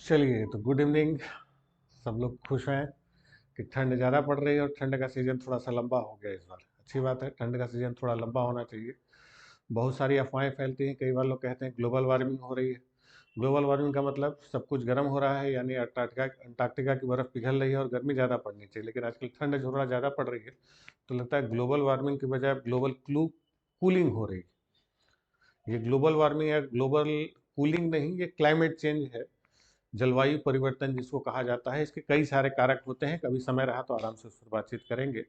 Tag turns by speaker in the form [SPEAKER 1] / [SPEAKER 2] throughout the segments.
[SPEAKER 1] चलिए तो good evening. सब लोग खुश हैं कि ठंड ज़्यादा पड़ रही है और ठंड का सीज़न थोड़ा सा लंबा हो गया इस बार। अच्छी बात है, ठंड का सीज़न थोड़ा लंबा होना चाहिए। बहुत सारी अफवाहें फैलती हैं, कई बार लोग कहते हैं ग्लोबल वार्मिंग हो रही है। ग्लोबल वार्मिंग का मतलब सब कुछ गर्म हो रहा है, यानी अंटार्कटिका अंटार्कटिका की बर्फ़ पिघल रही है और गर्मी ज़्यादा पड़नी चाहिए, लेकिन आजकल ठंड थोड़ा ज़्यादा पड़ रही है। तो लगता है ग्लोबल वार्मिंग की बजाय ग्लोबल कूलिंग हो रही है। ये ग्लोबल वार्मिंग या ग्लोबल कूलिंग नहीं, ये क्लाइमेट चेंज है। जलवायु परिवर्तन जिसको कहा जाता है, इसके कई सारे कारक होते हैं। कभी समय रहा तो आराम से उस पर बातचीत करेंगे।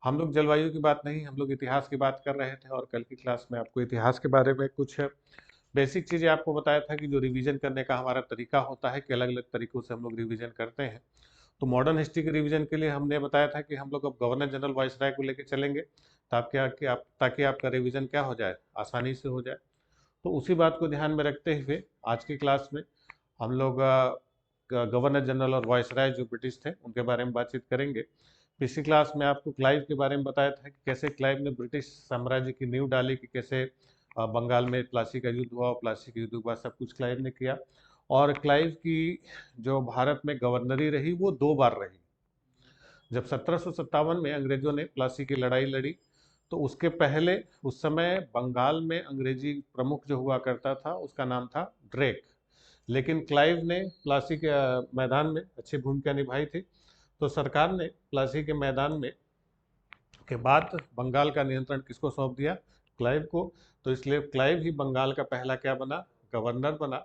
[SPEAKER 1] हम लोग जलवायु की बात नहीं, हम लोग इतिहास की बात कर रहे थे, और कल की क्लास में आपको इतिहास के बारे में कुछ बेसिक चीज़ें आपको बताया था कि जो रिवीजन करने का हमारा तरीका होता है कि अलग अलग तरीकों से हम लोग रिवीजन करते हैं। तो मॉडर्न हिस्ट्री के रिवीजन के लिए हमने बताया था कि हम लोग अब गवर्नर जनरल वाइसराय को लेकर चलेंगे, ताकि आपका रिवीजन क्या हो जाए, आसानी से हो जाए। तो उसी बात को ध्यान में रखते हुए आज की क्लास में हम लोग गवर्नर जनरल और वायसराय जो ब्रिटिश थे उनके बारे में बातचीत करेंगे। पिछली क्लास में आपको क्लाइव के बारे में बताया था कि कैसे क्लाइव ने ब्रिटिश साम्राज्य की नींव डाली, कि कैसे बंगाल में प्लासी का युद्ध हुआ और प्लासी के युद्ध के बाद सब कुछ क्लाइव ने किया। और क्लाइव की जो भारत में गवर्नरी रही वो 2 बार रही। जब 1757 में अंग्रेजों ने प्लासी की लड़ाई लड़ी, तो उसके पहले उस समय बंगाल में अंग्रेजी प्रमुख जो हुआ करता था उसका नाम था ड्रेक। लेकिन क्लाइव ने प्लासी के मैदान में अच्छी भूमिका निभाई थी। तो सरकार ने प्लासी के मैदान में के बाद बंगाल का नियंत्रण किसको सौंप दिया? क्लाइव को। तो इसलिए क्लाइव ही बंगाल का पहला क्या बना? गवर्नर बना।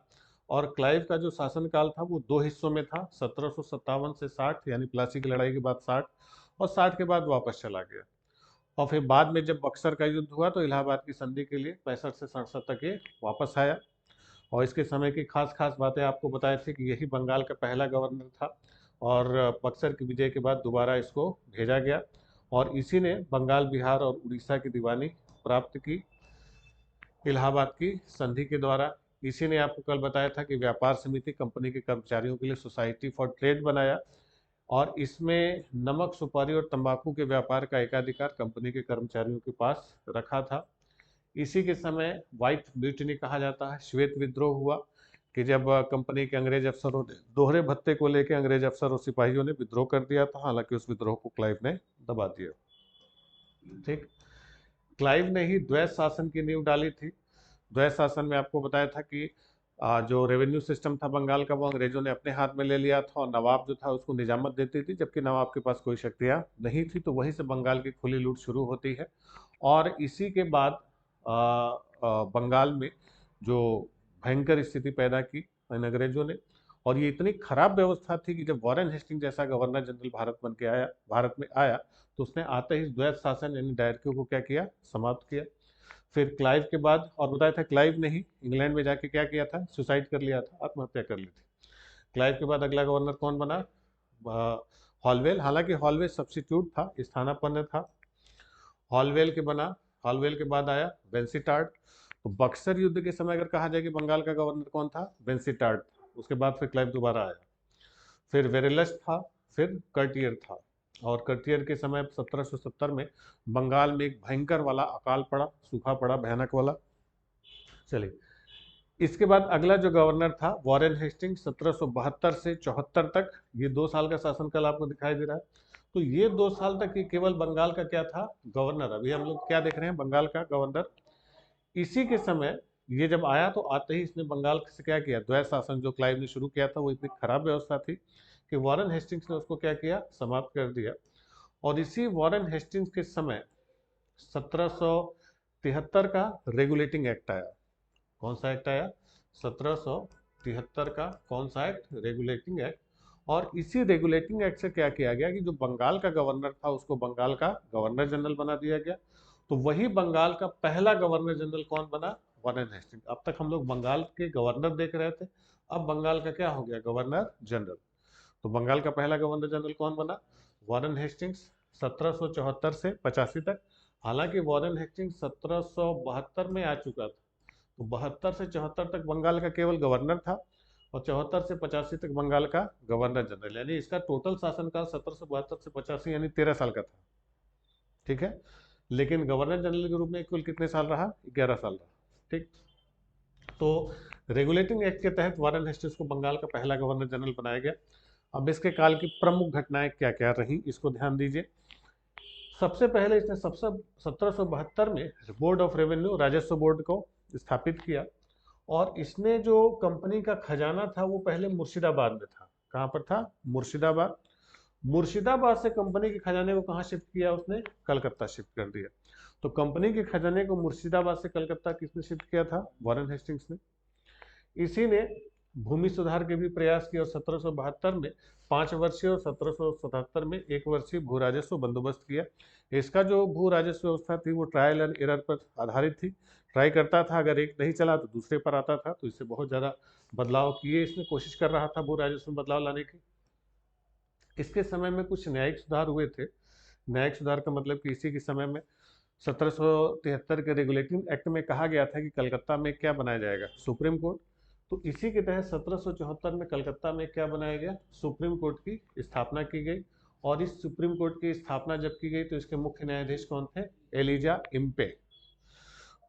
[SPEAKER 1] और क्लाइव का जो शासनकाल था वो 2 हिस्सों में था, 1757 से 60, यानी प्लासी की लड़ाई के बाद 60, और 60 के बाद वापस चला गया। और फिर बाद में जब बक्सर का युद्ध हुआ तो इलाहाबाद की संधि के लिए 65 से 67 तक ये वापस आया। और इसके समय की खास खास बातें आपको बताए थे कि यही बंगाल का पहला गवर्नर था, और बक्सर की विजय के बाद दोबारा इसको भेजा गया, और इसी ने बंगाल, बिहार और उड़ीसा की दीवानी प्राप्त की इलाहाबाद की संधि के द्वारा। इसी ने आपको कल बताया था कि व्यापार समिति कंपनी के कर्मचारियों के लिए सोसाइटी फॉर ट्रेड बनाया, और इसमें नमक, सुपारी और तंबाकू के व्यापार का एकाधिकार कंपनी के कर्मचारियों के पास रखा था। इसी के समय व्हाइट म्यूटिनी कहा जाता है, श्वेत विद्रोह हुआ, कि जब कंपनी के अंग्रेज अफसरों ने दोहरे भत्ते को लेकर अंग्रेज अफसर और सिपाहियों ने विद्रोह कर दिया था। हालांकि उस विद्रोह को क्लाइव ने दबा दिया। ठीक। क्लाइव ने ही द्वैत शासन की नींव डाली थी। द्वैत शासन में आपको बताया था कि जो रेवेन्यू सिस्टम था बंगाल का वो अंग्रेजों ने अपने हाथ में ले लिया था, और नवाब जो था उसको निजामत देती थी, जबकि नवाब के पास कोई शक्तियाँ नहीं थी। तो वहीं से बंगाल की खुली लूट शुरू होती है। और इसी के बाद बंगाल में जो भयंकर स्थिति पैदा की इन अंग्रेजों ने, और ये इतनी खराब व्यवस्था थी कि जब वॉरेन हेस्टिंग जैसा गवर्नर जनरल भारत में आया, तो उसने आते ही द्वैत शासन यानी डायरक्यू को क्या किया? समाप्त किया। फिर क्लाइव के बाद, और बताया था क्लाइव ने ही इंग्लैंड में जाके क्या किया था? सुसाइड कर लिया था, आत्महत्या कर ली थी। क्लाइव के बाद अगला गवर्नर कौन बना? हॉलवेल। हालांकि हॉलवेल सब्सिट्यूट था, स्थानापन्न था। हॉलवेल के बना। हॉलवेल के बाद आया वेंसीटार्ड। तो बक्सर युद्ध के समय अगर कहा जाए कि बंगाल का गवर्नर कौन था? वेंसीटार्ड था। उसके बाद फिर क्लाइव दोबारा आया। फिर वेरेलस था। फिर कर्टियर था। और कर्टियर के समय 1770 में बंगाल में एक भयंकर वाला अकाल पड़ा, सूखा पड़ा, भयानक वाला। चलिए, इसके बाद अगला जो गवर्नर था वॉरेन हेस्टिंग, 1772 से 74 तक, ये 2 साल का शासनकाल आपको दिखाई दे रहा है। तो ये 2 साल तक ये केवल बंगाल का क्या था? गवर्नर। अभी हम लोग क्या देख रहे हैं? बंगाल का गवर्नर। इसी के समय ये जब आया तो आते ही इसने बंगाल से क्या किया? द्वैत शासन जो क्लाइव ने शुरू किया था वो इतनी खराब व्यवस्था थी कि वॉरेन हेस्टिंग्स ने उसको क्या किया? समाप्त कर दिया। और इसी वॉरेन हेस्टिंग्स के समय 1773 का रेगुलेटिंग एक्ट आया। कौन सा एक्ट आया? 1773 का कौन सा एक्ट? Regulating act. और इसी रेगुलेटिंग एक्ट से क्या किया गया कि जो बंगाल का गवर्नर था उसको बंगाल का गवर्नर जनरल बना दिया गया। तो वही बंगाल का पहला गवर्नर जनरल कौन बना? Warren Hasting. अब तक हम लोग बंगाल के गवर्नर देख रहे थे, अब बंगाल का क्या हो गया? Governor general. तो बंगाल का पहला गवर्नर जनरल कौन बना? वॉरेन हेस्टिंग्स, 1774 से 85 तक। हालांकि वॉरेन हेस्टिंग्स 1772 में आ चुका था। तो 72 से 74 तक बंगाल का केवल गवर्नर था, और 74 से 85 तक बंगाल का गवर्नर जनरल, यानी इसका टोटल शासनकाल 1772 से 85 यानी 13 साल का था। ठीक है। लेकिन गवर्नर जनरल के रूप में कुल कितने साल रहा? 11 साल रहा। ठीक। तो रेगुलेटिंग एक्ट के तहत वारेन हेस्टिंग्स को बंगाल का पहला गवर्नर जनरल बनाया गया। अब इसके काल की प्रमुख घटनाएं क्या क्या रही, इसको ध्यान दीजिए। सबसे पहले इसने 1772 में बोर्ड ऑफ रेवेन्यू, राजस्व बोर्ड को स्थापित किया। और इसने जो कंपनी का खजाना था वो पहले मुर्शिदाबाद में था। कहाँ पर था? मुर्शिदाबाद। मुर्शिदाबाद से कंपनी के खजाने को कहाँ शिफ्ट किया उसने? कलकत्ता शिफ्ट कर दिया। तो कंपनी के खजाने को मुर्शिदाबाद से कलकत्ता किसने शिफ्ट किया था? वारेन हेस्टिंग्स ने। इसी ने भूमि सुधार के भी प्रयास किए और 1772 में 5 वर्षीय और 1777 में 1 वर्षीय भू राजस्व बंदोबस्त किया। इसका जो भू राजस्व व्यवस्था थी वो ट्रायल एंड एरर पर आधारित थी। ट्राई करता था, अगर एक नहीं चला तो दूसरे पर आता था। तो इससे बहुत ज़्यादा बदलाव किए, इसमें कोशिश कर रहा था भू राजस्व में बदलाव लाने की। इसके समय में कुछ न्यायिक सुधार हुए थे। न्यायिक सुधार का मतलब कि इसी के समय में 1773 के रेगुलेटिंग एक्ट में कहा गया था कि कलकत्ता में क्या बनाया जाएगा? Supreme court. तो इसी के तहत 1774 में कलकत्ता में क्या बनाया गया? सुप्रीम कोर्ट की स्थापना की गई। और इस सुप्रीम कोर्ट की स्थापना जब की गई तो इसके मुख्य न्यायाधीश कौन थे? Elijah Impey.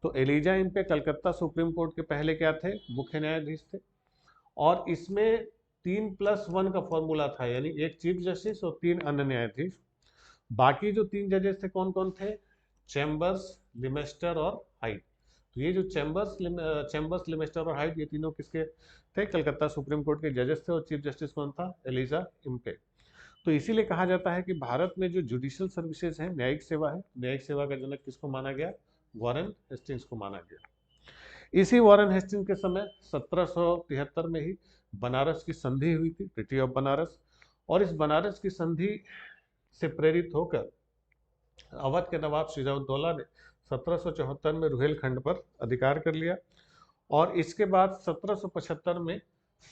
[SPEAKER 1] तो Elijah Impey Calcutta supreme court के पहले क्या थे? मुख्य न्यायाधीश थे। और इसमें 3+1 का फॉर्मूला था, यानी एक चीफ जस्टिस और 3 अन्य न्यायाधीश। बाकी जो 3 जजेस थे कौन कौन थे? चैम्बर्स, लिमेस्टर और हाइट। तो ये जो चैम्बर्स, लिमेस्टर और हाइट, ये तीनों किसके थे? कलकत्ता सुप्रीम कोर्ट के जजेस थे। और चीफ जस्टिस कौन था? Elijah Impey. तो इसीलिए कहा जाता है कि भारत में जो जुडिशियल सर्विसेज है, न्यायिक सेवा है, न्यायिक सेवा का जनक किसको माना गया? वारेन हेस्टिंग्स को माना गया। इसी वारेन हेस्टिंग्स के समय 1773 में ही बनारस की संधि हुई थी, ट्रीटी ऑफ बनारस। और इस बनारस की संधि से प्रेरित होकर अवध के नवाब सिराजुद्दौला ने 1774 में रुहेलखंड पर अधिकार कर लिया। और इसके बाद 1775 में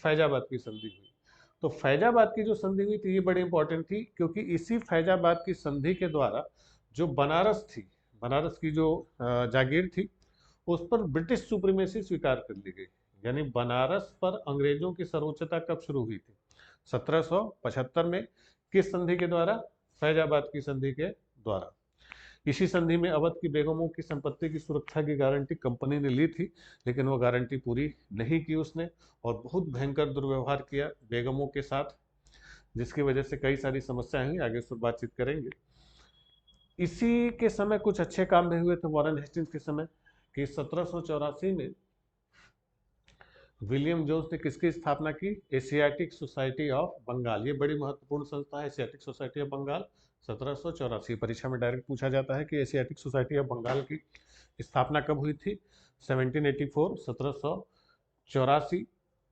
[SPEAKER 1] फैजाबाद की संधि हुई। तो फैजाबाद की जो संधि हुई थी ये बड़ी इंपॉर्टेंट थी, क्योंकि इसी फैजाबाद की संधि के द्वारा जो बनारस थी, बनारस की जो जागीर थी, उस पर ब्रिटिश सुप्रीमेसी स्वीकार कर ली गई। यानी बनारस पर अंग्रेजों की सर्वोच्चता कब शुरू हुई थी? 1775 में। किस संधि के द्वारा? फैजाबाद की संधि के द्वारा। इसी संधि में अवध की बेगमों की संपत्ति की सुरक्षा की गारंटी कंपनी ने ली थी, लेकिन वो गारंटी पूरी नहीं की उसने, और बहुत भयंकर दुर्व्यवहार किया बेगमों के साथ, जिसकी वजह से कई सारी समस्याएं हुई। आगे इस पर बातचीत करेंगे। इसी के समय कुछ अच्छे काम भी हुए थे वारेन हेस्टिंग्स के समय, कि 1784 में विलियम जोन्स ने किसकी स्थापना की? Asiatic Society of Bengal. ये बड़ी महत्वपूर्ण संस्था है, एशियाटिक सोसाइटी ऑफ बंगाल। 1784 परीक्षा में डायरेक्ट पूछा जाता है कि एशियाटिक सोसाइटी ऑफ बंगाल की स्थापना कब हुई थी? 1784, 1784।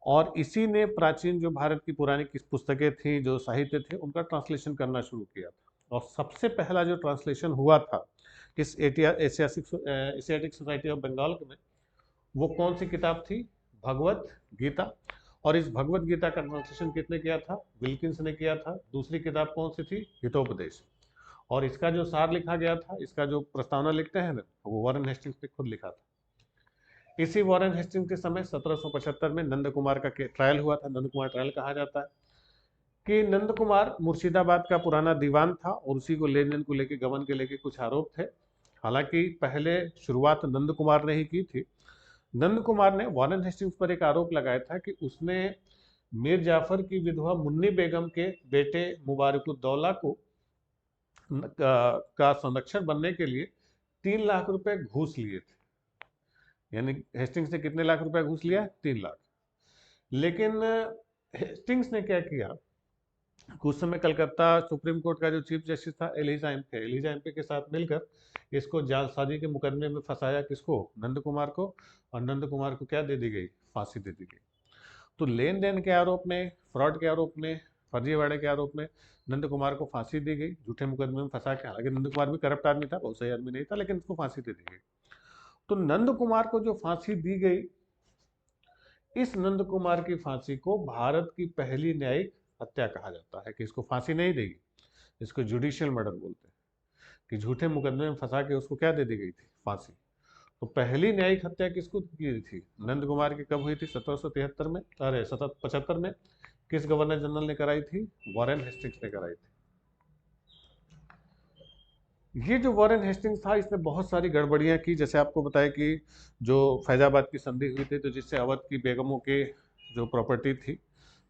[SPEAKER 1] और इसी ने प्राचीन जो भारत की पुरानी किस पुस्तकें थी, जो साहित्य थे, उनका ट्रांसलेशन करना शुरू किया था। और सबसे पहला जो ट्रांसलेशन हुआ था इस एशियाटिक सोसाइटी ऑफ बंगाल में, वो कौन सी किताब थी? भगवत गीता। और इस भगवत गीता का ट्रांसलेशन किसने किया था? विल्किंस ने किया था। दूसरी किताब कौन सी थी? हितोपदेश। और इसका जो सार लिखा गया था, इसका जो प्रस्तावना लिखते हैं ना, वो वारेन हेस्टिंग्स ने खुद लिखा था। इसी वारेन हेस्टिंग्स के समय 1775 में नंद कुमार का ट्रायल हुआ था। नंद कुमार ट्रायल कहा जाता है कि नंद कुमार मुर्शिदाबाद का पुराना दीवान था और उसी को लेन देन को लेकर, गबन के लेके कुछ आरोप थे। हालांकि पहले शुरुआत नंद कुमार ने ही की थी। नंद कुमार ने वारेन हेस्टिंग्स पर एक आरोप लगाया था कि उसने मीर जाफर की विधवा मुन्नी बेगम के बेटे मुबारकुद्दौला को का संरक्षक बनने के लिए 3 लाख रुपए घूस लिए थे। यानी हेस्टिंग्स ने कितने लाख रुपए घूस लिया? 3 लाख। लेकिन हेस्टिंग्स ने क्या किया, कुछ समय कलकत्ता सुप्रीम कोर्ट का जो चीफ जस्टिस था एलिजा एम्पे के साथ मिलकर इसको जालसाजी के मुकदमे में फंसाया। किसको? नंद कुमार को। और नंद कुमार को क्या दे दी गई? फांसी दे दी गई। तो लेन देन के आरोप में, फ्रॉड के आरोप में, फर्जीवाड़े के आरोप में नंद कुमार को फांसी दी गई, झूठे मुकदमे में फंसा के। हालांकि नंद कुमार भी करप्ट आदमी था, बहुत सही आदमी नहीं था, लेकिन उसको फांसी दे दी गई। तो नंद कुमार को जो फांसी दी गई, इस नंद कुमार की फांसी को भारत की पहली न्यायिक हत्या कहा जाता है। कि इसको फांसी नहीं देगी, इसको जुडिशियल मर्डर बोलते हैं, कि झूठे मुकदमे में फंसा के उसको क्या दे दी गई थी? फांसी। तो पहली न्यायिक हत्या किसको की थी? नंद कुमार की। कब हुई थी? 1773 में, अरे 1775 में। किस गवर्नर जनरल ने कराई थी? वारेन हेस्टिंग्स ने कराई थी। ये जो वॉरेन हेस्टिंग्स था इसने बहुत सारी गड़बड़ियां की, जैसे आपको बताया कि जो फैजाबाद की संधि हुई थी तो जिससे अवध की बेगमों के जो प्रॉपर्टी थी,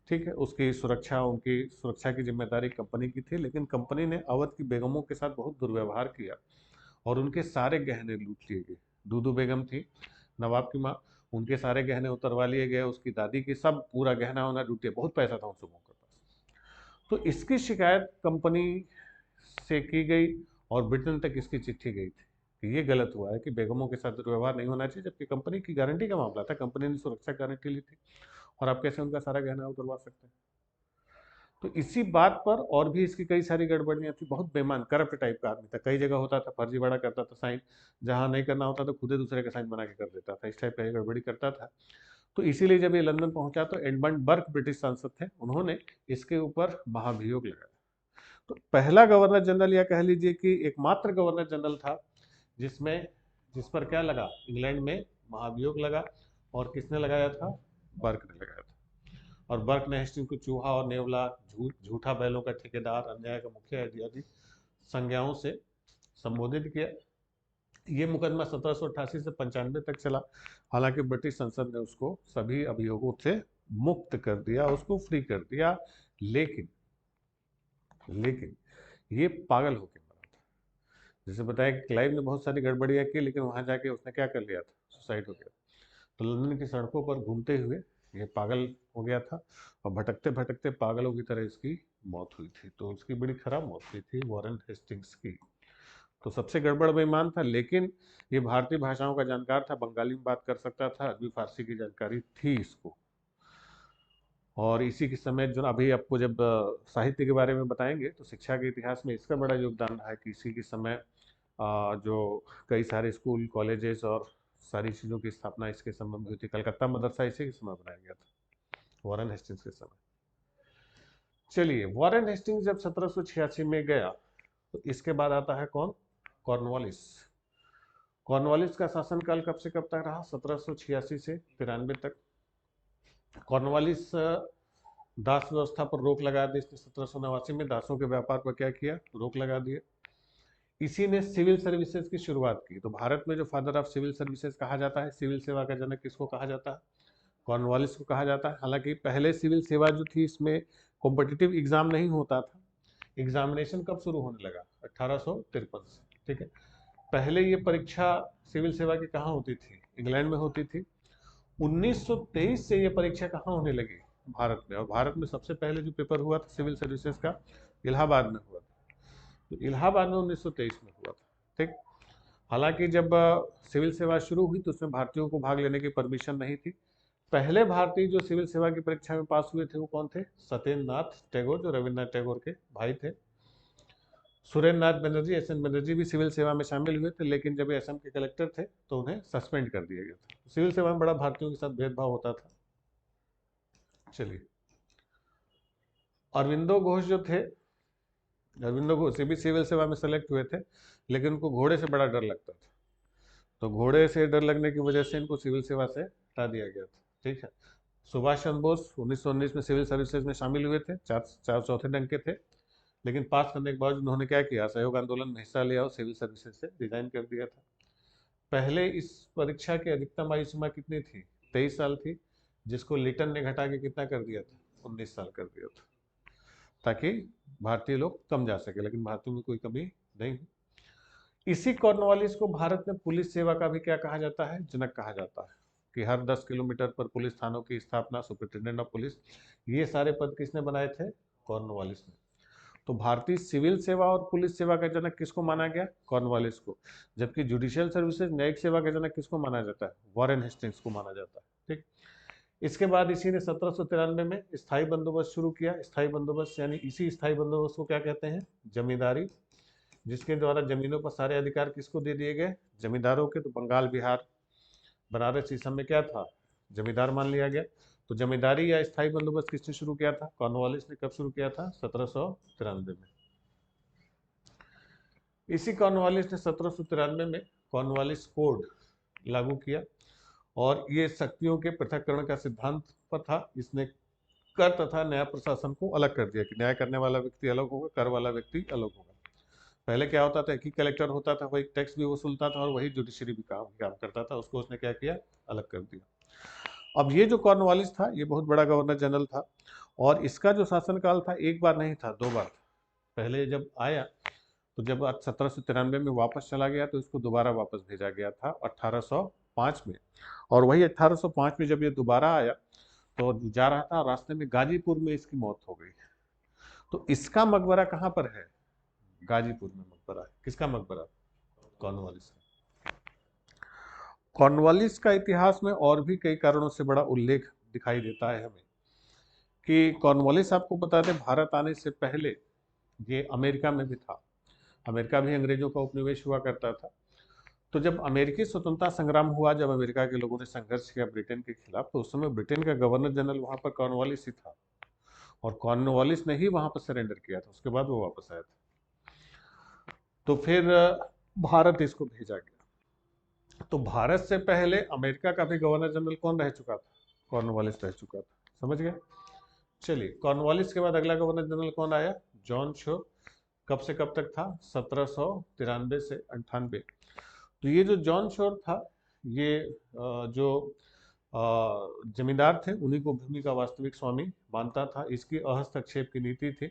[SPEAKER 1] ठीक है, उसकी सुरक्षा, उनकी सुरक्षा की जिम्मेदारी कंपनी की थी, लेकिन कंपनी ने अवध की बेगमों के साथ बहुत दुर्व्यवहार किया और उनके सारे गहने लूट लिए गए। दूदू बेगम थी नवाब की माँ, उनके सारे गहने उतरवा लिए गए, उसकी दादी की सब पूरा गहना वहना लूट लिया, बहुत पैसा था उन लोगों के पास। तो इसकी शिकायत कंपनी से की गई और ब्रिटेन तक इसकी चिट्ठी गई थी कि ये गलत हुआ है कि बेगमों के साथ दुर्व्यवहार नहीं होना चाहिए, जबकि कंपनी की गारंटी का मामला था, कंपनी ने सुरक्षा गारंटी ली थी और आप कैसे उनका सारा गहना उतरवा सकते हैं। तो इसी बात पर और भी इसकी कई सारी गड़बड़ियां थी, बहुत बेईमान करप्ट टाइप का आदमी था, कई जगह होता था फर्जीवाड़ा करता था, साइन जहां नहीं करना होता तो खुद ही दूसरे का साइन बना के कर देता था, इस टाइप का ये गड़बड़ी करता था। तो इसीलिए जब ये लंदन पहुंचा तो एडमंड बर्क ब्रिटिश सांसद थे, उन्होंने इसके ऊपर महाभियोग लगाया। तो पहला गवर्नर जनरल, या कह लीजिए कि एकमात्र गवर्नर जनरल था जिसमें जिस पर क्या लगा, इंग्लैंड में महाभियोग लगा। और किसने लगाया था? बर्क ने लगाया था। और बर्क ने हेस्टिंग्स को चूहा और नेवला, झूठा बैलों का ठेकेदार, अन्याय का मुखिया इत्यादि संज्ञाओं से संबोधित किया। ये मुकदमा 1788 से 95 तक चला। हालांकि ब्रिटिश संसद ने उसको सभी अभियोगों से मुक्त कर दिया, उसको फ्री कर दिया, लेकिन लेकिन ये पागल होके मरा था। जैसे बताया कि क्लाइव ने बहुत सारी गड़बड़ियां की, लेकिन वहां जाके उसने क्या कर लिया था? सुसाइड हो गया। तो लंदन की सड़कों पर घूमते हुए ये पागल हो गया था और भटकते भटकते पागलों की तरह इसकी मौत हुई थी। तो उसकी बड़ी खराब मौत हुई थी वॉरेन हेस्टिंग्स की। तो सबसे गड़बड़ बेईमान था, लेकिन ये भारतीय भाषाओं का जानकार था, बंगाली में बात कर सकता था, अरबी फारसी की जानकारी थी इसको। और इसी के समय जो अभी आपको जब साहित्य के बारे में बताएंगे तो शिक्षा के इतिहास में इसका बड़ा योगदान रहा है कि इसी के समय जो कई सारे स्कूल, कॉलेजेस और सारी चीज़ों की स्थापना इसके समय में हुई थी। कलकत्ता मदरसा इसी के समय बनाया गया था, वॉरेन हेस्टिंग्स के समय। चलिए, वॉरेन हेस्टिंग्स जब 1786 में गया तो इसके बाद आता है कौन? कॉर्नवालिस। कॉर्नवालिस का शासनकाल कब से कब तक रहा? 1786 से 93 तक। कॉर्नवालिस दास व्यवस्था पर रोक लगा दी इसने 1789 में, दासों के व्यापार पर क्या किया? रोक लगा दिया। इसी ने सिविल सर्विसेज की शुरुआत की। तो भारत में जो फादर ऑफ सिविल सर्विसेज कहा जाता है, सिविल सेवा का जनक किसको कहा जाता है? कॉर्नवालिस को कहा जाता है। हालांकि पहले सिविल सेवा जो थी इसमें कॉम्पिटिटिव एग्जाम नहीं होता था। एग्जामिनेशन कब शुरू होने लगा? 1853 से, ठीक है। पहले ये परीक्षा सिविल सेवा की कहाँ होती थी? इंग्लैंड में होती थी। 1923 से ये परीक्षा कहाँ होने लगी? भारत में। और भारत में सबसे पहले जो पेपर हुआ था सिविल सर्विसेज का, इलाहाबाद में हुआ था। तो इलाहाबाद में 1923 में हुआ था, ठीक। हालांकि जब सिविल सेवा शुरू हुई तो उसमें भारतीयों को भाग लेने की परमिशन नहीं थी। पहले भारतीय जो सिविल सेवा की परीक्षा में पास हुए थे वो कौन थे? सत्येंद्र नाथ टैगोर, जो रविन्द्रनाथ टैगोर के भाई थे। सुरेंद्र नाथ बनर्जी, एस एन बनर्जी भी सिविल सेवा में शामिल हुए थे, लेकिन जब ये असम के कलेक्टर थे तो उन्हें सस्पेंड कर दिया गया था। सिविल सेवा में बड़ा भारतीयों के साथ भेदभाव होता था। चलिए, अरविंदो घोष जो थे, अरविंदो घोष भी सिविल सेवा में सेलेक्ट हुए थे, लेकिन उनको घोड़े से बड़ा डर लगता था। तो घोड़े से डर लगने की वजह से इनको सिविल सेवा से हटा दिया गया था, ठीक है। सुभाष चंद्र बोस 1919 में सिविल सर्विसेज में शामिल हुए थे, चार चौथे रंग के थे, लेकिन पास करने के बाद उन्होंने क्या किया? असहयोग आंदोलन में हिस्सा लिया और सिविल सर्विसेज से रिजाइन कर दिया था। पहले इस परीक्षा की अधिकतम आयु सीमा कितनी थी? 23 साल थी, जिसको लिटन ने घटा के कितना कर दिया था? 19 साल कर दिया था, ताकि भारतीय लोग कम जा सके, लेकिन भारतीयों में कोई कमी नहीं हुई। इसी कॉर्नवालिस को भारत में पुलिस सेवा का भी क्या कहा जाता है? जनक कहा जाता है। कि हर 10 किलोमीटर पर पुलिस थानों की स्थापना, सुपरिटेंडेंट ऑफ पुलिस, ये सारे पद किसने बनाए थे? कॉर्नवालिस ने। तो भारतीय सिविल सेवा और पुलिस सेवा का जनक किसको माना गया? कॉर्नवालिस को। जबकि जुडिशियल सर्विसेज, न्यायिक सेवा का जनक किसको माना जाता है? वॉरेन हेस्टिंग्स को माना जाता है, ठीक। इसके बाद इसी ने 1793 में स्थायी बंदोबस्त शुरू किया। स्थायी बंदोबस्त यानी इसी स्थायी बंदोबस्त को क्या कहते हैं? जमींदारी, जिसके द्वारा जमीनों पर सारे अधिकार किसको दे दिए गए? जमींदारों के। तो बंगाल, बिहार, बनारस, इस समय क्या था? जमींदार मान लिया गया। तो जमींदारी या स्थायी बंदोबस्त किसने शुरू किया था? कॉर्नवालिस ने। कब शुरू किया था? 1793 में। इसी कॉर्नवालिस ने 1793 में कॉर्नवालिस कोड लागू किया और ये शक्तियों के पृथककरण का सिद्धांत पर था। इसने कर तथा न्याय प्रशासन को अलग कर दिया कि न्याय करने वाला व्यक्ति अलग होगा, कर वाला व्यक्ति अलग होगा। पहले क्या होता था, एक ही कलेक्टर होता था, वही टैक्स भी वसूलता था और वही जुडिशरी भी काम करता था, उसको उसने क्या किया, अलग कर दिया। अब ये जो कॉर्नवालिस था ये बहुत बड़ा गवर्नर जनरल था, और इसका जो शासनकाल था एक बार नहीं था, 2 बार था। पहले जब आया तो जब 1793 में वापस चला गया तो इसको दोबारा वापस भेजा गया था 1805 में, और वही 1805 में जब ये दोबारा आया तो जा रहा था, रास्ते में गाजीपुर में इसकी मौत हो गई। तो इसका मकबरा कहाँ पर है, गाजीपुर में मकबरा है। किसका मकबरा, कॉर्नवालिस का। कॉर्नवालिस का इतिहास में और भी कई कारणों से बड़ा उल्लेख दिखाई देता है हमें, कि कॉर्नवालिस आपको बता दें भारत आने से पहले ये अमेरिका में भी था। अमेरिका भी अंग्रेजों का उपनिवेश हुआ करता था। तो जब अमेरिकी स्वतंत्रता संग्राम हुआ, जब अमेरिका के लोगों ने संघर्ष किया ब्रिटेन के खिलाफ, तो उस समय ब्रिटेन का गवर्नर जनरल वहां पर कॉर्नवालिस ही था, और कॉर्नवालिस ने ही वहां पर सरेंडर किया था, उसके बाद वो वापस आया था। तो फिर भारत इसको भेजा गया। तो भारत से पहले अमेरिका का भी गवर्नर जनरल कौन रह चुका था, कॉर्नवालिस रह चुका था। समझ गए। चलिए, कॉर्नवालिस के बाद अगला गवर्नर जनरल कौन आया, जॉन शोर। कब से कब तक था, 1793 से 98। तो ये जो जॉन शोर था, ये जो जमींदार थे उन्हीं को भूमि का वास्तविक स्वामी मानता था। इसकी अहस्तक्षेप की नीति थी,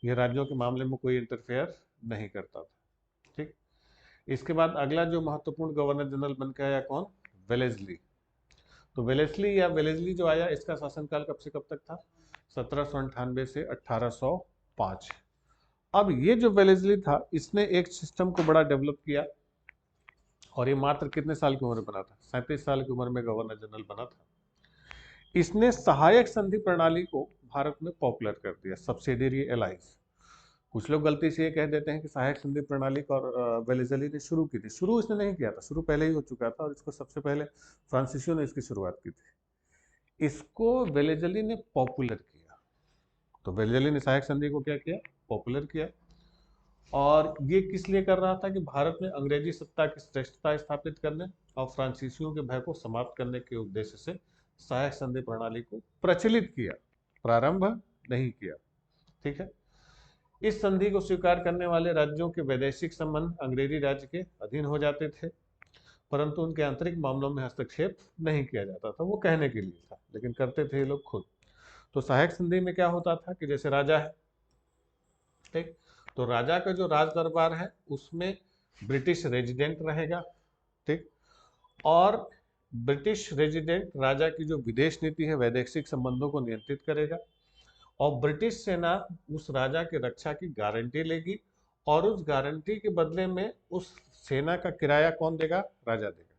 [SPEAKER 1] ये राज्यों के मामले में कोई इंटरफेयर नहीं करता था। ठीक। इसके बाद अगला जो महत्वपूर्ण गवर्नर जनरल बन के आया कौन, वेलेस्ली। तो वेलेस्ली या वेलेस्ली जो आया, इसका शासनकाल कब से कब तक था, 1798 से 1805। अब ये जो वेलेस्ली था, इसने एक सिस्टम को बड़ा डेवलप किया, और ये मात्र कितने साल की उम्र में बना था, 37 साल की उम्र में गवर्नर जनरल बना था। इसने सहायक संधि प्रणाली को भारत में पॉपुलर कर दिया, सब्सिडियरी अलायंस। कुछ लोग गलती से ये कह देते हैं कि सहायक संधि प्रणाली को वेलेस्ली ने शुरू की थी। शुरू इसने नहीं किया था, शुरू पहले ही हो चुका था, और इसको सबसे पहले फ्रांसीसियो ने इसकी शुरुआत की थी। इसको वेलेस्ली ने पॉपुलर किया। तो वेलेस्ली ने सहायक संधि को क्या किया, पॉपुलर किया। और ये किस लिए कर रहा था, कि भारत में अंग्रेजी सत्ता की श्रेष्ठता स्थापित करने और फ्रांसीसियों के भय को समाप्त करने के उद्देश्य से सहायक संधि प्रणाली को प्रचलित किया, प्रारंभ नहीं किया। ठीक है। इस संधि को स्वीकार करने वाले राज्यों के वैदेशिक संबंध अंग्रेजी राज्य के अधीन हो जाते थे, परंतु उनके आंतरिक मामलों में हस्तक्षेप नहीं किया जाता था। वो कहने के लिए था, लेकिन करते थे ये लोग खुद। तो सहायक संधि में क्या होता था, कि जैसे राजा है, ठीक, तो राजा का जो राज दरबार है उसमें ब्रिटिश रेजिडेंट रहेगा। ठीक। और ब्रिटिश रेजिडेंट राजा की जो विदेश नीति है, वैदेशिक संबंधों को नियंत्रित करेगा, और ब्रिटिश सेना उस राजा की रक्षा की गारंटी लेगी, और उस गारंटी के बदले में उस सेना का किराया कौन देगा, राजा देगा।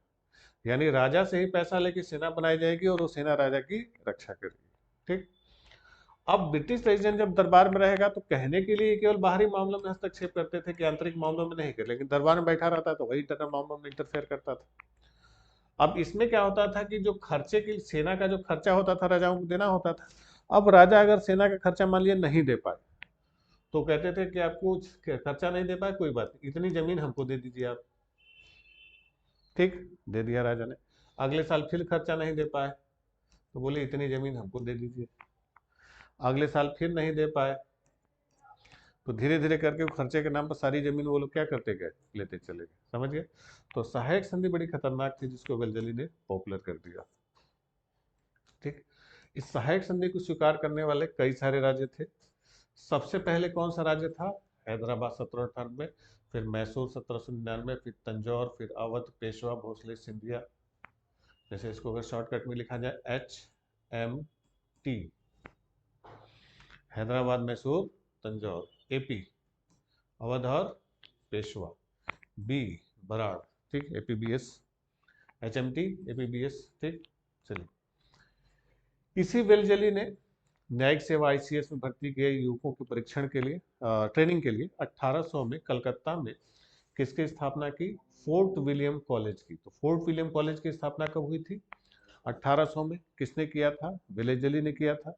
[SPEAKER 1] यानी राजा से ही पैसा लेके सेना बनाई जाएगी, और वो सेना राजा की रक्षा करेगी। ठीक। अब ब्रिटिश रेजिडेंट जब दरबार में रहेगा तो कहने के लिए केवल बाहरी मामलों में हस्तक्षेप करते थे, कि आंतरिक मामलों में नहीं कर, लेकिन दरबार में बैठा रहता तो वही इंटरनल मामलों में इंटरफेयर करता था। अब इसमें क्या होता था, कि जो खर्चे की सेना का जो खर्चा होता था राजाओं को देना होता था। अब राजा अगर सेना का खर्चा मान लिया नहीं दे पाए, तो कहते थे कि आपको खर्चा नहीं दे पाए, कोई बात नहीं, इतनी जमीन हमको दे दीजिए आप। ठीक, दे दिया राजा ने। अगले साल फिर खर्चा नहीं दे पाए, तो बोले इतनी जमीन हमको दे दीजिए। अगले साल फिर नहीं दे पाए, तो धीरे धीरे करके खर्चे के नाम पर सारी जमीन वो लोग क्या करते गए, लेते चले गए। समझ गए। तो सहायक संधि बड़ी खतरनाक थी, जिसको वेलेस्ली ने पॉपुलर कर दिया। ठीक। इस सहायक संधि को स्वीकार करने वाले कई सारे राज्य थे। सबसे पहले कौन सा राज्य था, हैदराबाद 1798, फिर मैसूर 1799, फिर तंजौर, फिर अवध, पेशवा, भोसले, सिंधिया। जैसे इसको अगर शॉर्टकट में लिखा जाए HMT, हैदराबाद, मैसूर, तंजौर। AP, अवध और पेशवा। B, बराड़। ठीक, APBS, HMT, APBS। ठीक। चलिए, इसी वेलेस्ली ने न्यायिक सेवा ICS में भर्ती किए युवकों के परीक्षण के लिए, ट्रेनिंग के लिए 1800 में कलकत्ता में किसकी स्थापना की, फोर्ट विलियम कॉलेज की। तो फोर्ट विलियम कॉलेज की स्थापना कब हुई थी, 1800 में। किसने किया था, वेलेस्ली ने किया था।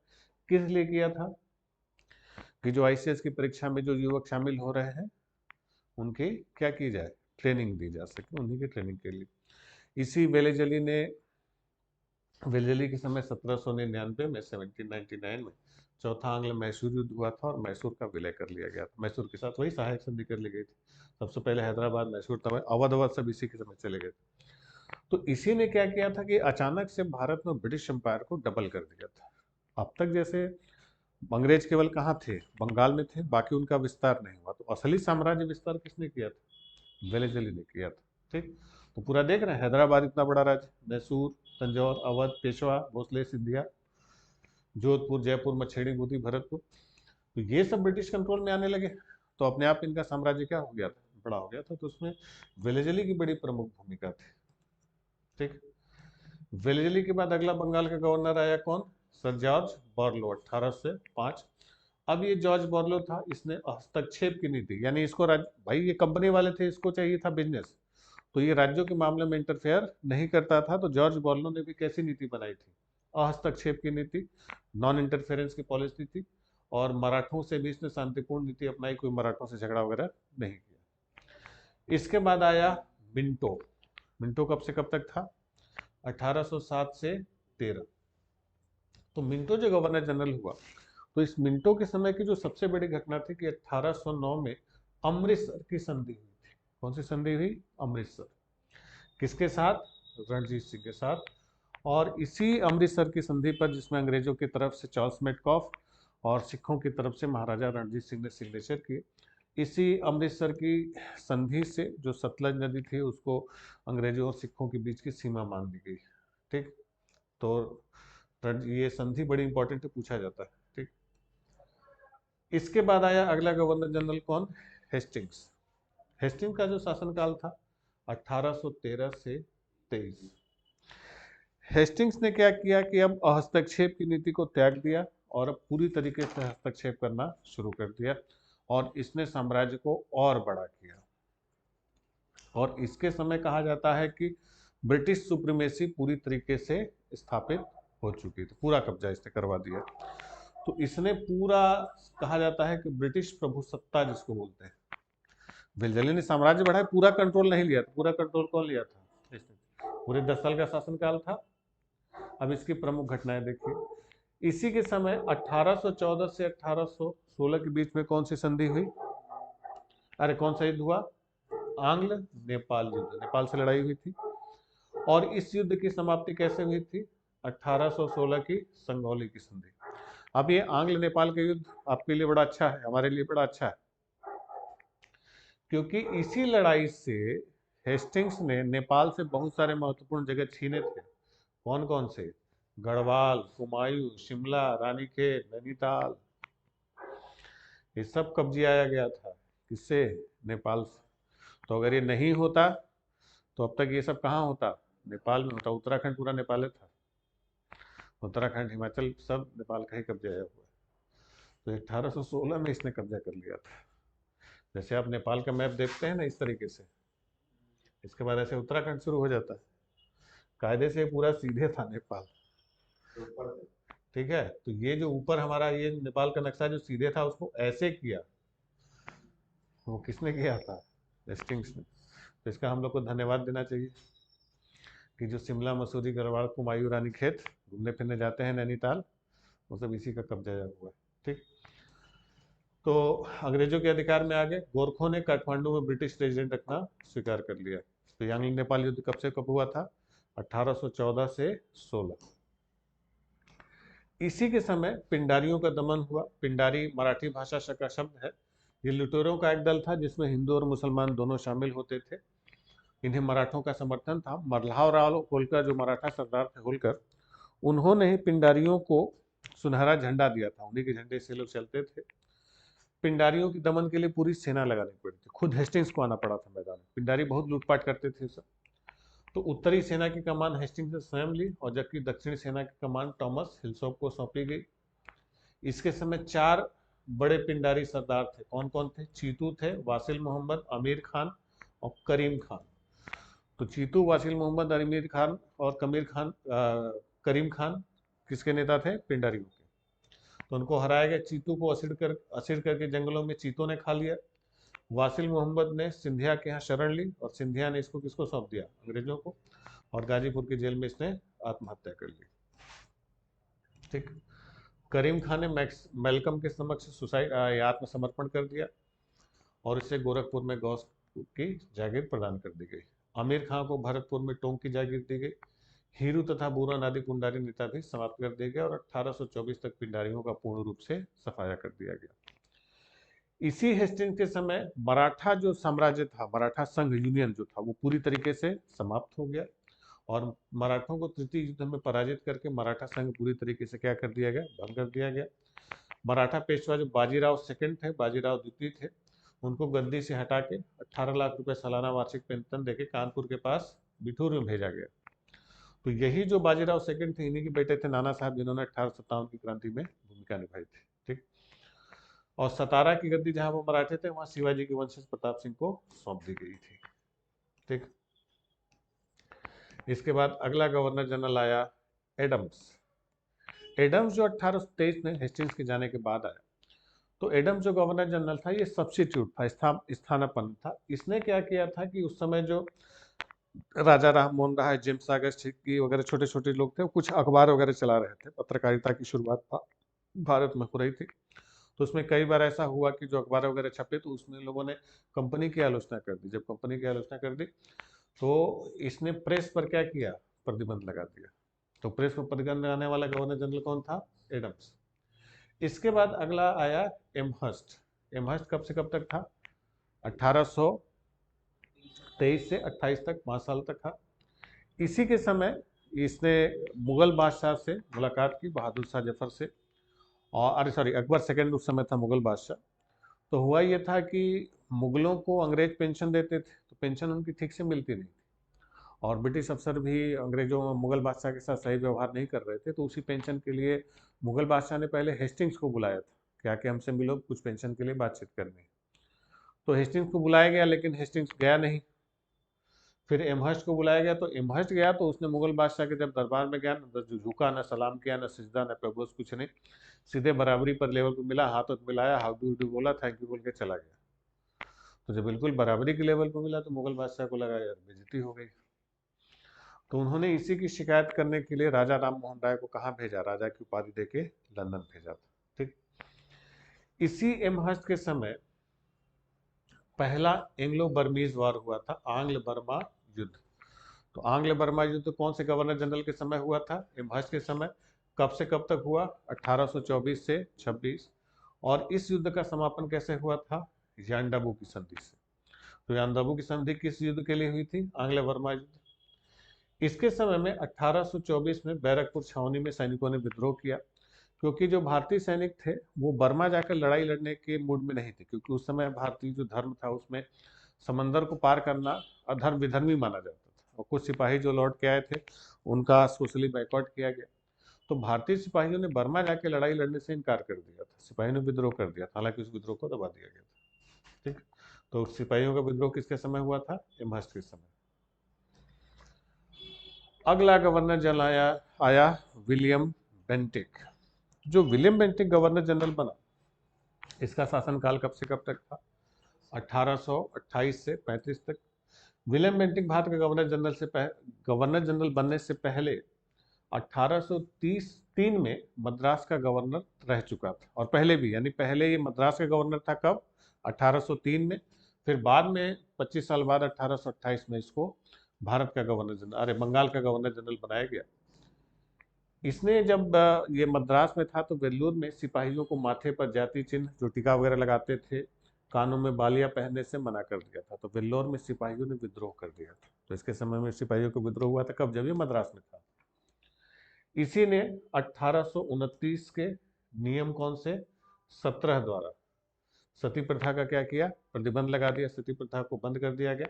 [SPEAKER 1] किस लिए किया था, कि जो ICS की परीक्षा में जो युवक शामिल हो रहे हैं उनकी क्या की जाए, ट्रेनिंग दी जा सके, उन्हीं की ट्रेनिंग के लिए। इसी वेलेस्ली के समय 1799 में 1799 में चौथा आंग्ल मैसूर युद्ध हुआ था और मैसूर का विलय कर लिया गया था। मैसूर के साथ वही सहायक संधि कर ली गई थी। सबसे पहले हैदराबाद, मैसूर, तब अवध अवध सब इसी के समय चले गए थे। तो इसी ने क्या किया था कि अचानक से भारत में ब्रिटिश एम्पायर को डबल कर दिया था। अब तक जैसे अंग्रेज केवल कहाँ थे, बंगाल में थे, बाकी उनका विस्तार नहीं हुआ। तो असली साम्राज्य विस्तार किसने किया था? वेलेजली ने किया था। ठीक, तो पूरा देख रहे हैं, हैदराबाद इतना बड़ा राज्य, मैसूर, तंजौर, अवध, पेशवा, भोसले, सिंधिया, जोधपुर, जयपुर, मछेड़ी, बूंदी, भरतपुर, तो ये सब ब्रिटिश कंट्रोल में आने लगे। तो अपने आप इनका साम्राज्य क्या हो गया था? बड़ा हो गया था। तो उसमें वेलेजली की बड़ी प्रमुख भूमिका थी। ठीक, वेलेजली के बाद अगला बंगाल का गवर्नर आया कौन? Sir George Barlow, 1805। अब ये जॉर्ज बॉर्लो था, इसने हस्तक्षेप की नीति, यानी इसको भाई ये कंपनी वाले थे, इसको चाहिए था बिजनेस, तो ये राज्यों के मामले में इंटरफेयर नहीं करता था। तो जॉर्ज बॉर्लो ने भी कैसी नीति बनाई थी? हस्तक्षेप की नीति, नॉन इंटरफेरेंस की पॉलिसी थी। और मराठों से भी इसने शांतिपूर्ण नीति अपनाई, कोई मराठों से झगड़ा वगैरह नहीं किया। इसके बाद आया मिंटो। मिंटो कब से कब तक था? 1807 से 13। तो मिंटो जो गवर्नर जनरल हुआ, तो इस मिंटो के समय की जो सबसे बड़ी घटना थी कि 1809 में अमृतसर की संधि हुई थी। कौन सी संधि हुई? अमृतसर। किसके साथ? रणजीत सिंह के साथ। और इसी अमृतसर की संधि पर, जिसमें अंग्रेजों की तरफ से चार्ल्स मेटकॉफ और सिखों की तरफ से महाराजा रणजीत सिंह ने सिग्नेचर किए, इसी अमृतसर की संधि से जो सतलज नदी थी उसको अंग्रेजों और सिखों के बीच की सीमा मान ली गई। ठीक, तो ये संधि बड़ी इंपॉर्टेंट है, पूछा जाता है। ठीक, इसके बाद आया अगला गवर्नर जनरल कौन? हेस्टिंग्स। हेस्टिंग्स का जो शासनकाल था 1813 से 23। हेस्टिंग्स ने क्या किया कि अब हस्तक्षेप की नीति को त्याग दिया और अब पूरी तरीके से हस्तक्षेप करना शुरू कर दिया, और इसने साम्राज्य को और बड़ा किया। और इसके समय कहा जाता है कि ब्रिटिश सुप्रीमेसी पूरी तरीके से स्थापित हो चुकी थी, पूरा कब्जा इसने करवा दिया। तो इसने पूरा, कहा जाता है कि ब्रिटिश प्रभुसत्ता जिसको बोलते हैं, वेलेजली ने साम्राज्य बढ़ाया, पूरा कंट्रोल नहीं लिया था। पूरा कंट्रोल कौन लिया था? इसने। पूरे 10 साल का शासनकाल था। अब इसकी प्रमुख घटनाएं देखिए। इसी के समय 1814 से 1816 के बीच में कौन सी संधि हुई? अरे कौन सा युद्ध हुआ? आंग्ल नेपाल युद्ध, नेपाल से लड़ाई हुई थी। और इस युद्ध की समाप्ति कैसे हुई थी? 1816 की संगौली की संधि। अब ये आंग्ल नेपाल का युद्ध आपके लिए बड़ा अच्छा है, हमारे लिए बड़ा अच्छा है, क्योंकि इसी लड़ाई से हेस्टिंग्स ने नेपाल से बहुत सारे महत्वपूर्ण जगह छीने थे। कौन कौन से? गढ़वाल, कुमायूं, शिमला, रानीखेत, नैनीताल, ये सब कब्जे आया गया था। किससे? नेपाल से। तो अगर ये नहीं होता तो अब तक ये सब कहाँ होता? नेपाल में होता। उत्तराखंड पूरा नेपाल था, उत्तराखंड, हिमाचल सब नेपाल का ही कब्जा आया हुआ है। तो 1816 में इसने कब्जा कर लिया था। जैसे आप नेपाल का मैप देखते हैं ना इस तरीके से, इसके बाद ऐसे उत्तराखंड शुरू हो जाता है। कायदे से पूरा सीधे था नेपाल। ठीक है, तो ये जो ऊपर हमारा ये नेपाल का नक्शा जो सीधे था, उसको ऐसे किया, वो किसने किया था? हेस्टिंग्स ने। तो इसका हम लोग को धन्यवाद देना चाहिए कि जो शिमला, मसूरी, गढ़वाल, कुमायूं, रानीखेत घूमने फिरने जाते हैं नैनीताल, वो सब इसी का कब्जा हुआ है। ठीक, तो अंग्रेजों के अधिकार में आ गए। गोरखों ने काठमांडू में ब्रिटिश रेजिडेंट रखना स्वीकार कर लिया। तो यांग नेपाल युद्ध कब से कब हुआ था? 1814 से 16। इसी के समय पिंडारियों का दमन हुआ। पिंडारी मराठी भाषा का शब्द है। ये लुटेरों का एक दल था जिसमें हिंदू और मुसलमान दोनों शामिल होते थे। इन्हें मराठों का समर्थन था। मल्हारराव होलकर, जो मराठा सरदार थे होलकर, उन्होंने ही पिंडारियों को सुनहरा झंडा दिया था। उन्हीं के झंडे से लोग चलते थे। पिंडारियों की दमन के लिए पूरी सेना लगानी पड़ी थी। खुद हेस्टिंग्स को आना पड़ा था मैदान में। पिंडारी बहुत लूटपाट करते थे सब। तो उत्तरी सेना की कमान हेस्टिंग्स ने स्वयं ली, और जबकि दक्षिणी सेना की कमान थॉमस हिलसॉप को सौंपी गई। इसके समय 4 बड़े पिंडारी सरदार थे। कौन कौन थे? चीतू थे, वासिल मोहम्मद, अमीर खान और करीम खान। तो चीतू, वासिल मोहम्मद, अमीर खान और करीम खान किसके नेता थे? पिंडारियों के। तो उनको हराया गया। चीतू को असीर करके जंगलों में चीतों ने खा लिया। वासिल मोहम्मद ने सिंधिया के यहाँ शरण ली, और सिंधिया ने इसको किसको सौंप दिया? अंग्रेजों को। और गाजीपुर की जेल में इसने आत्महत्या कर ली। ठीक, करीम खान ने मेलकम के समक्ष सुसाइड आत्मसमर्पण कर दिया और इसे गोरखपुर में गौस की जागीर प्रदान कर दी गई। आमिर खान को भरतपुर में टोंक की जागीर दी गई। हीरू तथा बूरन आदि पुंडारी नेता भी समाप्त कर दिए गए और 1824 तक पिंडारियों का पूर्ण रूप से सफाया कर दिया गया। इसी हेस्टिंग्स के समय मराठा जो साम्राज्य था, मराठा संघ यूनियन जो था, वो पूरी तरीके से समाप्त हो गया और मराठों को तृतीय युद्ध में पराजित करके मराठा संघ पूरी तरीके से क्या कर दिया गया, भंग कर दिया गया। मराठा पेशवा जो बाजीराव सेकंड थे, बाजीराव द्वितीय थे, उनको गद्दी से हटा के 18 लाख रुपए सालाना वार्षिक पेंशन देके कानपुर के पास बिठूर में भेजा गया। तो यही जो बाजीराव सेकंड थे, इन्हीं के बेटे थे नाना साहब, जिन्होंने 1857 की क्रांति में भूमिका निभाई थी। ठीक। और सतारा की गद्दी जहां वो मराठे थे, वहां शिवाजी के वंशज प्रताप सिंह को सौंप दी गई थी। ठीक। इसके बाद अगला गवर्नर जनरल आया एडम्स। एडम्स जो 1823 में हेस्टिंग्स के जाने के बाद आया। तो एडम्स जो गवर्नर जनरल था, ये सब्स्टिट्यूट था, स्थानापन्न था। इसने क्या किया था कि उस समय जो राजा Ram Mohan Roy, James August Hickey वगैरह छोटे छोटे लोग थे, कुछ अखबार वगैरह चला रहे थे, पत्रकारिता की शुरुआत भारत में हो रही थी। तो उसमें कई बार ऐसा हुआ कि जो अखबार वगैरह छपे तो उसमें लोगों ने कंपनी की आलोचना कर दी। जब कंपनी की आलोचना कर दी तो इसने प्रेस पर क्या किया, प्रतिबंध लगा दिया। तो प्रेस पर प्रतिबंध लगाने वाला गवर्नर जनरल कौन था, एडम्स। इसके बाद अगला आया एमहर्स्ट। एमहर्स्ट कब से कब तक था, 1823 से 28 तक, 5 साल तक था। इसी के समय इसने मुगल बादशाह से मुलाकात की, बहादुर शाह जफर से, और अरे सॉरी अकबर सेकंड उस समय था मुगल बादशाह। तो हुआ ये था कि मुगलों को अंग्रेज पेंशन देते थे, तो पेंशन उनकी ठीक से मिलती नहीं, और ब्रिटिश अफसर भी अंग्रेजों मुगल बादशाह के साथ सही व्यवहार नहीं कर रहे थे। तो उसी पेंशन के लिए मुगल बादशाह ने पहले हेस्टिंग्स को बुलाया था, क्या कि हमसे मिलो, कुछ पेंशन के लिए बातचीत करनी है। तो हेस्टिंग्स को बुलाया गया, लेकिन हेस्टिंग्स गया नहीं। फिर एमहर्स्ट को बुलाया गया, तो एमहर्स्ट गया तो उसने मुगल बादशाह के जब दरबार में गया, न झुका, न सलाम किया, न सिजदा, न प्रबोस, कुछ नहीं, सीधे बराबरी पर लेवल पर मिला, हाथ मिलाया, हाउ डू डू बोला, थैंक यू बोल के चला गया। तो जब बिल्कुल बराबरी के लेवल पर मिला तो मुगल बादशाह को लगा यार बेइज्जती हो गई। तो उन्होंने इसी की शिकायत करने के लिए राजा राम मोहन राय को कहाँ भेजा, राजा की उपाधि देके लंदन भेजा था। ठीक। इसी एमहर्स्ट के समय पहला एंग्लो बर्मीज वॉर हुआ था, आंग्ल बर्मा युद्ध। तो आंग्ल बर्मा युद्ध कौन से गवर्नर जनरल के समय हुआ था, एमहर्स्ट के समय। कब से कब तक हुआ, 1824 से 26। और इस युद्ध का समापन कैसे हुआ था, यांडाबू की संधि से। तो यांडाबू की संधि किस युद्ध के लिए हुई थी, आंग्ल बर्मा युद्ध। इसके समय में 1824 में बैरकपुर छावनी में सैनिकों ने विद्रोह किया, क्योंकि जो भारतीय सैनिक थे वो बर्मा जाकर लड़ाई लड़ने के मूड में नहीं थे, क्योंकि उस समय भारतीय जो धर्म था उसमें समंदर को पार करना अधर्म विधर्मी माना जाता था, और कुछ सिपाही जो लौट के आए थे उनका सोशली बाइकआउट किया गया। तो भारतीय सिपाहियों ने बर्मा जाके लड़ाई लड़ने से इनकार कर दिया था, सिपाहियों ने विद्रोह कर दिया था, हालांकि उस विद्रोह को दबा दिया गया था। ठीक। तो सिपाहियों का विद्रोह किसके समय हुआ था, एमहर्स्ट के समय। अगला गवर्नर जनरल आया विलियम बेंटिक। जो विलियम बेंटिक गवर्नर जनरल बना, इसका शासनकाल कब से कब तक था, 1828 से 35 तक। विलियम बेंटिक भारत के गवर्नर जनरल बनने से पहले 1833 में मद्रास का गवर्नर रह चुका था, और पहले भी, यानी पहले ये मद्रास का गवर्नर था कब, 1803 में। फिर बाद में 25 साल बाद 1828 में इसको भारत का गवर्नर जनरल, अरे बंगाल का गवर्नर जनरल बनाया गया। इसने जब ये मद्रास में था तो वेल्लूर में सिपाहियों को माथे पर जाति चिन्ह, जो टीका वगैरह लगाते थे, कानों में बालियां पहनने से मना कर दिया था। तो वेल्लोर में सिपाहियों ने विद्रोह कर दिया था। तो इसके समय में सिपाहियों का विद्रोह हुआ था कब, जब ये मद्रास में था। इसी ने 1829 के नियम कौन से, 17 द्वारा सती प्रथा का क्या किया, प्रतिबंध लगा दिया, सती प्रथा को बंद कर दिया गया।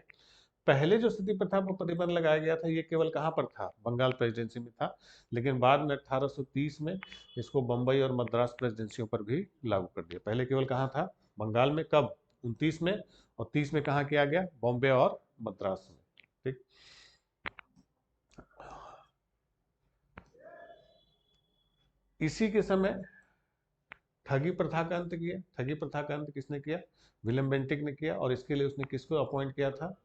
[SPEAKER 1] पहले जो सती प्रथा पर प्रतिबंध लगाया गया था ये केवल कहाँ पर था, बंगाल प्रेसिडेंसी में था, लेकिन बाद में 1830 में इसको बंबई और मद्रास प्रेसिडेंसियों पर भी लागू कर दिया। पहले केवल कहाँ था, बंगाल में, कब, 29 में, और 30 में कहाँ किया गया, बॉम्बे और मद्रास में। ठीक। इसी के समय ठगी प्रथा का अंत किया। ठगी प्रथा का अंत किसने किया, विलियम बेंटिक ने किया, और इसके लिए उसने किसको अपॉइंट किया था,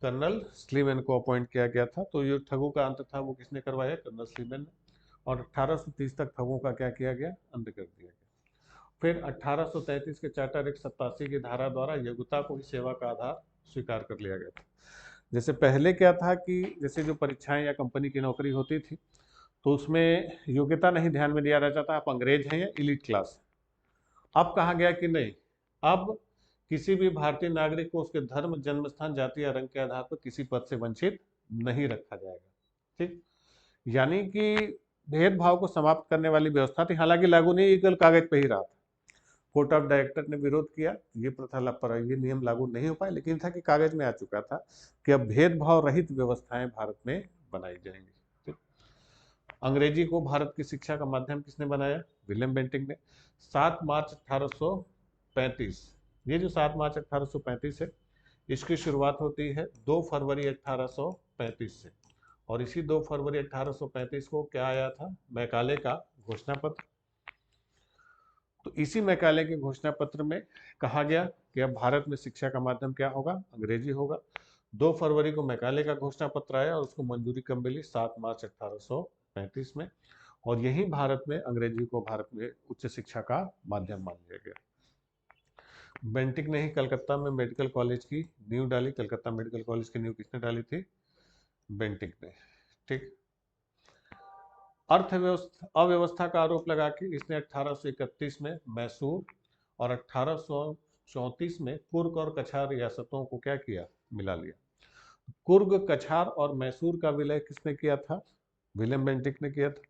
[SPEAKER 1] कर्नल स्लीमैन को अपॉइंट किया गया था। तो ये ठगों का अंत था वो किसने करवाया, कर्नल स्लीमैन ने। और 1830 तक ठगों का क्या किया गया, अंत कर दिया गया। फिर 1833 के चार्टर एक्ट 87 की धारा द्वारा योग्यता को ही सेवा का आधार स्वीकार कर लिया गया था। जैसे पहले क्या था कि जैसे जो परीक्षाएं या कंपनी की नौकरी होती थी तो उसमें योग्यता नहीं ध्यान में दिया जाता था, आप अंग्रेज हैं या इलीट क्लास। अब कहा गया कि नहीं, अब किसी भी भारतीय नागरिक को उसके धर्म, जन्म स्थान, जाति या रंग के आधार पर किसी पद से वंचित नहीं रखा जाएगा। ठीक, यानी कि भेदभाव को समाप्त करने वाली व्यवस्था थी, हालांकि लागू नहीं, केवल कागज पे ही रहा था। कोर्ट ऑफ डायरेक्टर ने विरोध किया, ये प्रथा पर ये नियम लागू नहीं हो पाए, लेकिन था कि कागज में आ चुका था कि अब भेदभाव रहित व्यवस्थाएं भारत में बनाई जाएंगी। ठीक? अंग्रेजी को भारत की शिक्षा का माध्यम किसने बनाया, विलियम बेंटिक ने। 7 मार्च 1835, ये जो 7 मार्च 1835 है, इसकी शुरुआत होती है 2 फरवरी 1835 से, और इसी 2 फरवरी 1835 को क्या आया था, मैकाले का घोषणा पत्र। तो इसी मैकाले के घोषणा पत्र में कहा गया कि अब भारत में शिक्षा का माध्यम क्या होगा, अंग्रेजी होगा। 2 फरवरी को मैकाले का घोषणा पत्र आया और उसको मंजूरी कब मिली, 7 मार्च 1835 में, और यही भारत में अंग्रेजी को भारत में उच्च शिक्षा का माध्यम मान लिया गया। बेंटिक ने ही कलकत्ता में मेडिकल कॉलेज की नींव डाली। कलकत्ता मेडिकल कॉलेज की नींव किसने डाली थी, बेंटिक ने। ठीक, अर्थव्यवस्था अव्यवस्था का आरोप लगा के इसने 1831 में मैसूर और 1834 में कुर्ग और कछार रियासतों को क्या किया, मिला लिया। कुर्ग, कछार और मैसूर का विलय किसने किया था, विलियम बेंटिक ने किया था।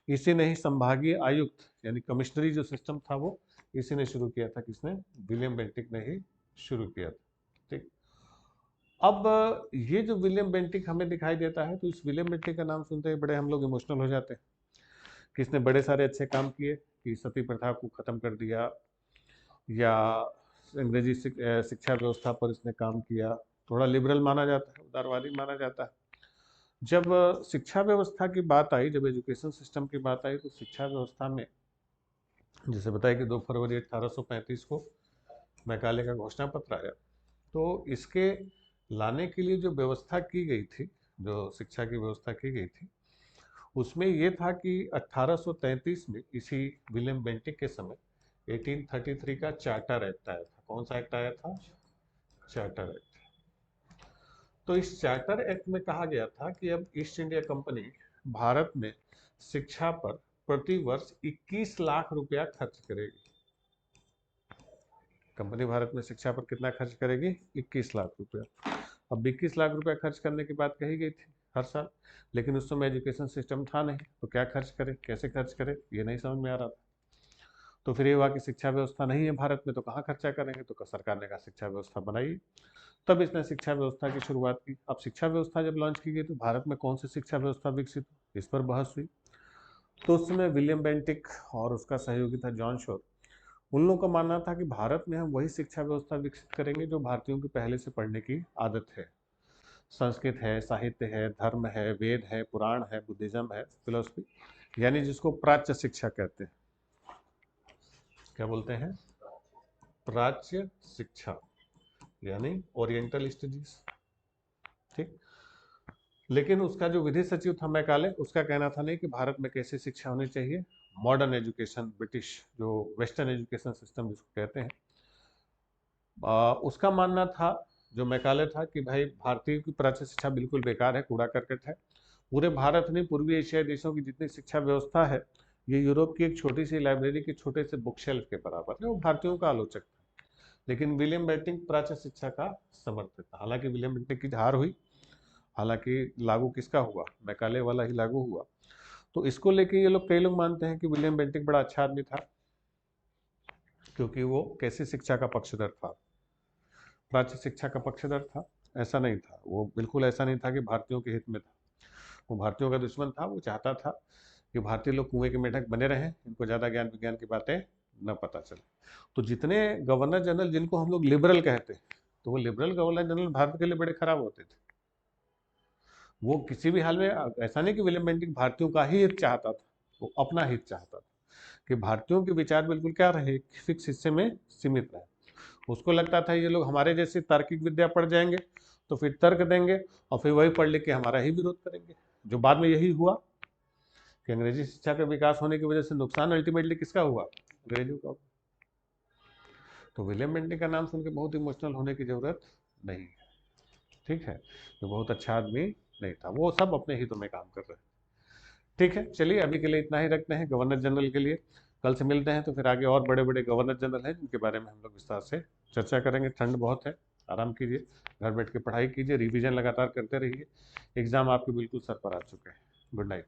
[SPEAKER 1] इसी ने ही संभागीय आयुक्त यानी कमिश्नरी जो सिस्टम था वो इसी ने शुरू किया था, किसने, विलियम बेंटिक ने ही शुरू किया था। ठीक, अब ये जो विलियम बेंटिक हमें दिखाई देता है, तो इस विलियम बेंटिक का नाम सुनते ही बड़े हम लोग इमोशनल हो जाते हैं कि इसने बड़े सारे अच्छे काम किए, कि सती प्रथा को खत्म कर दिया, या अंग्रेजी शिक्षा व्यवस्था पर इसने काम किया, थोड़ा लिबरल माना जाता है, उदारवादी माना जाता है। जब शिक्षा व्यवस्था की बात आई, जब एजुकेशन सिस्टम की बात आई, तो शिक्षा व्यवस्था में जैसे बताया कि 2 फरवरी 1835 को मैकाले का घोषणा पत्र आया, तो इसके लाने के लिए जो व्यवस्था की गई थी, जो शिक्षा की व्यवस्था की गई थी, उसमें यह था कि 1833 में इसी विलियम बेंटिक के समय 1833 का चार्टर एक्ट आया था। कौन सा एक्ट आया था, चार्टर एक्ट। तो इस चार्टर एक्ट में कहा गया था कि अब ईस्ट इंडिया कंपनी भारत में शिक्षा पर प्रति वर्ष 21 लाख रुपया खर्च करेगी। कंपनी भारत में शिक्षा पर कितना खर्च करेगी, 21 लाख रुपया। अब 21 लाख रुपया खर्च करने की बात कही गई थी हर साल, लेकिन उस समय एजुकेशन सिस्टम था नहीं, तो क्या खर्च करे, कैसे खर्च करे, ये नहीं समझ में आ रहा था। तो फिर ये हुआ कि शिक्षा व्यवस्था नहीं है भारत में, तो कहाँ खर्चा करेंगे, तो सरकार ने कहा शिक्षा व्यवस्था बनाई। तब इसने शिक्षा व्यवस्था की शुरुआत की। अब शिक्षा व्यवस्था जब लॉन्च की गई तो भारत में कौन सी शिक्षा व्यवस्था विकसित, इस पर बहस हुई। तो उस समय विलियम बेंटिक और उसका सहयोगी था जॉन शोर, उन लोगों का मानना था कि भारत में हम वही शिक्षा व्यवस्था विकसित करेंगे जो भारतीयों की पहले से पढ़ने की आदत है। संस्कृत है, साहित्य है, धर्म है, वेद है, पुराण है, बुद्धिज्म है, फिलोसफी, यानी जिसको प्राच्य शिक्षा कहते हैं। क्या बोलते हैं, प्राच्य शिक्षा, यानी ओरिएंटल स्टडीज। ठीक, लेकिन उसका जो विधि सचिव था मैकाले, उसका कहना था नहीं कि भारत में कैसी शिक्षा होनी चाहिए, मॉडर्न एजुकेशन, ब्रिटिश जो वेस्टर्न एजुकेशन सिस्टम जिसको कहते हैं, उसका मानना था, जो मैकाले था, कि भाई भारतीय की प्राच्य शिक्षा बिल्कुल बेकार है, कूड़ा करकट है। पूरे भारत नहीं, पूर्वी एशियाई देशों की जितनी शिक्षा व्यवस्था है, ये यूरोप की एक छोटी सी लाइब्रेरी के छोटे से बुक शेल्फ के बराबर है। वो भारतीयों का आलोचक था, लेकिन विलियम बेंटिक प्राच्य शिक्षा का समर्थक था। हालांकि विलियम बेंटिक की हार हुई, हालांकि लागू किसका हुआ, मैकाले वाला ही लागू हुआ। तो इसको लेके ये लोग, कई लोग मानते हैं कि विलियम बेंटिक बड़ा अच्छा आदमी था, क्योंकि वो कैसी शिक्षा का पक्षधर था, प्राच्य शिक्षा का पक्षधर था। ऐसा नहीं था, वो बिल्कुल ऐसा नहीं था कि भारतीयों के हित में था, वो भारतीयों का दुश्मन था। वो चाहता था कि भारतीय लोग कुएं के मेढक बने रहें, इनको ज़्यादा ज्ञान विज्ञान की बातें न पता चले। तो जितने गवर्नर जनरल जिनको हम लोग लिबरल कहते हैं, तो वो लिबरल गवर्नर जनरल भारत के लिए बड़े खराब होते थे। वो किसी भी हाल में, ऐसा नहीं कि विलियम बेंटिक भारतीयों का ही हित चाहता था, वो अपना हित चाहता था कि भारतीयों के विचार बिल्कुल क्या रहे, फिक्स हिस्से में सीमित रहे। उसको लगता था ये लोग हमारे जैसे तार्किक विद्या पढ़ जाएंगे तो फिर तर्क देंगे और फिर वही पढ़ लिख के हमारा ही विरोध करेंगे, जो बाद में यही हुआ। कि अंग्रेजी शिक्षा का विकास होने की वजह से नुकसान अल्टीमेटली किसका हुआ? अंग्रेजों का। तो विलियम बेंटिक का नाम सुन के बहुत इमोशनल होने की जरूरत नहीं है, ठीक है। तो बहुत अच्छा आदमी नहीं था, वो सब अपने हितों में काम कर रहे हैं। ठीक है, चलिए अभी के लिए इतना ही रखते हैं गवर्नर जनरल के लिए। कल से मिलते हैं तो फिर आगे और बड़े बड़े गवर्नर जनरल हैं जिनके बारे में हम लोग विस्तार से चर्चा करेंगे। ठंड बहुत है, आराम कीजिए, घर बैठ के पढ़ाई कीजिए, रिवीजन लगातार करते रहिए। एग्जाम आपके बिल्कुल सर पर आ चुके हैं। Good night.